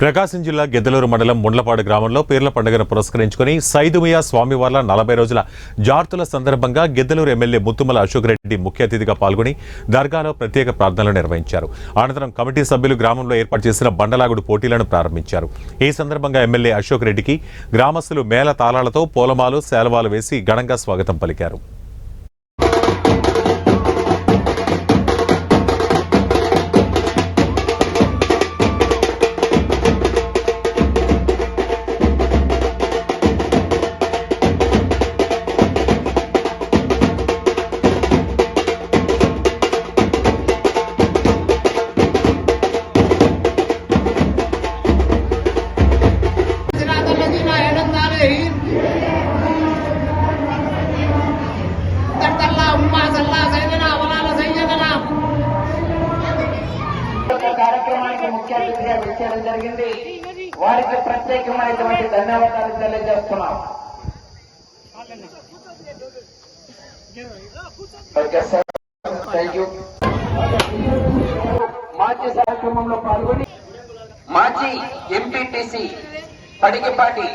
ప్రకాశం జిల్లా గిద్దలూరు మండలం ముండ్లపాడు గ్రామంలో పీర్ల పండుగను పురస్కరించుకుని సైదుమియా స్వామివార్ల 40 రోజుల జార్తుల సందర్భంగా గిద్దలూరు ఎమ్మెల్యే ముత్తుమల అశోక్ రెడ్డి ముఖ్య అతిథిగా పాల్గొని దర్గాలో ప్రత్యేక ప్రార్థనలు నిర్వహించారు. అనంతరం కమిటీ సభ్యులు గ్రామంలో ఏర్పాటు చేసిన బండలాగుడు పోటీలను ప్రారంభించారు. ఈ సందర్భంగా ఎమ్మెల్యే అశోక్ రెడ్డికి గ్రామస్తులు మేళ తాళాలతో పూలమాలు శాలువాలు వేసి ఘనంగా స్వాగతం పలికారు. కార్యక్రమానికి ముఖ్య అతిథిగా విచ్చేయడం జరిగింది. వారికి ప్రత్యేకమైనటువంటి ధన్యవాదాలు తెలియజేస్తున్నాం. మాజీ కార్యక్రమంలో పాల్గొని మాజీ ఎంపీటీసీ పడిగిపాటి